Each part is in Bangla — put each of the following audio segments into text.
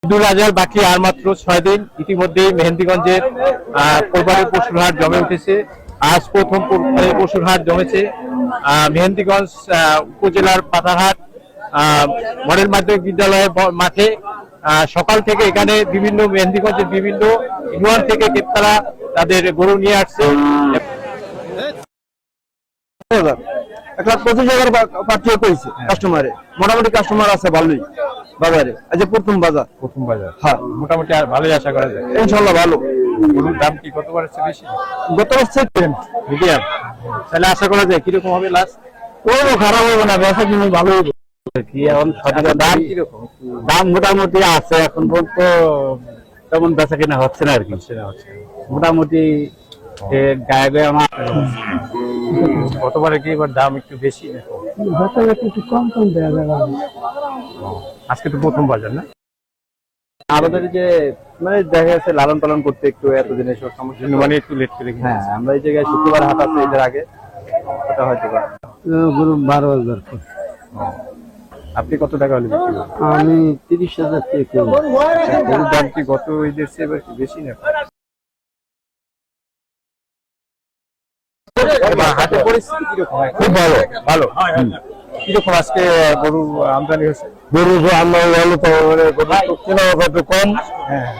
ঈদুল আজহার বাকি আর মাত্র 6 দিন। ইতিমধ্যেই মেহেন্দিগঞ্জের কোরবানির পশুর হাট জমে উঠেছে। আজ প্রথম কোরবানির পশুর হাট জমেছে মেহেন্দিগঞ্জ উপজেলার পাতারহাট মডেল মাধ্যমিক বিদ্যালয়ের মাঠে। সকাল থেকে এখানে বিভিন্ন মেহেন্দিগঞ্জের বিভিন্ন ইউনিয়ন থেকে ক্রেতারা তাদের গরু নিয়ে আসছে। 1,25,000 পাঠিয়ে কইছে কাস্টমারে, মোটামুটি কাস্টমার আছে ভালোই বাজারে। আজ প্রথম বাজার, হ্যাঁ মোটামুটি আর ভালোই আশা করা যায়, ইনশাল্লাহ ভালো। গরুর দাম কি গতবার চেয়ে বেশি? গত বছর মিডিয়াম, তাহলে আশা করা যায় কিরকম হবে লাস্ট? কোনো খারাপ হবে না, ব্যবসা কিন্তু ভালো হবে। কি এখন দাম কিরকম? দাম মোটামুটি আছে, এখন পর্যন্ত তেমন বেচা কিনা হচ্ছে না আর কি। মোটামুটি গায়ে গায়ে আমার গতবারে কি এবার দাম একটু বেশি, একটু কম কম দেওয়া যাবে। আজকে তো প্রথম বাজার না? আমাদের যে মানে দেখা যাচ্ছে লালন পালন করতে একটু এতদিন এসব সমস্যা, মানে একটু লেট করে। হ্যাঁ আমরা এই জায়গায় শুক্রবার হাট আছে এদের আগে, ওটা হয়তো গরু 12,000। আপনি কত টাকা হলে বিক্রি করেন? আমি 30,000 থেকে। গরুর দাম কি গত ঈদের চেয়ে এবার কি বেশি না? হাটের পরিস্থিতি কিরকম? খুব ভালো ভালো। কিরকম আজকে গরু আমদানি হয়েছে? গরু আমদানি ভালো, তো মানে গরু কেনা কত কম,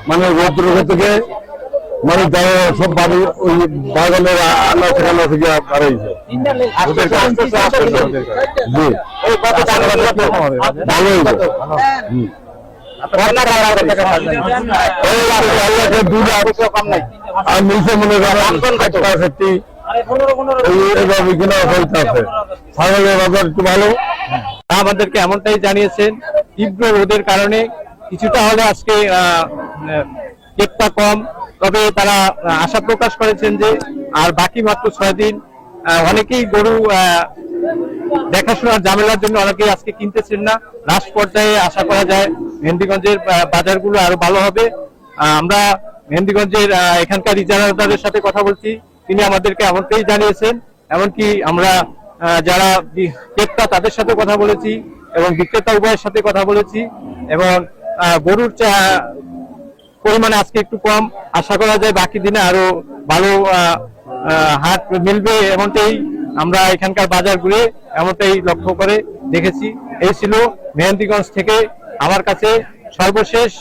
মানে রোদ্র থেকে মানে সব বাড়ি ওই বাগানের আনা সেখানে থেকে বাড়াইছে। আমাদেরকে এমনটাই জানিয়েছেন, তীব্র রোদের কারণে কিছুটা হলে আজকে ক্রেতা কম, তবে তারা আশা প্রকাশ করেছেন যে আর বাকি মাত্র 6 দিন। অনেকেই গরু দেখাশোনার ঝামেলার জন্য অনেকেই আজকে কিনতেছেন না। লাস্ট পর্যায়ে আশা করা যায় মেহেন্দিগঞ্জের বাজারগুলো আরো ভালো হবে। আমরা মেহেন্দিগঞ্জের এখানকার ইজারাদারের সাথে কথা বলছি, তিনি আমাদেরকে এমনটাই জানিয়েছেন। এমনকি আমরা যারা ক্রেতা তাদের সাথে কথা বলেছি এবং বিক্রেতা উভয়ের সাথে কথা বলেছি, এবং গরুর পরিমাণে আজকে একটু কম। আশা করা যায় বাকি দিনে আরো ভালো হাট মিলবে, এমনটাই আমরা এখানকার বাজার ঘুরে এমনটাই লক্ষ্য করে দেখেছি। এই ছিল মেহেন্দিগঞ্জ থেকে আমার কাছে সর্বশেষ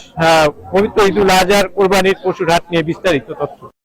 পবিত্র ঈদুল আজহার কোরবানির পশুর হাট নিয়ে বিস্তারিত তথ্য।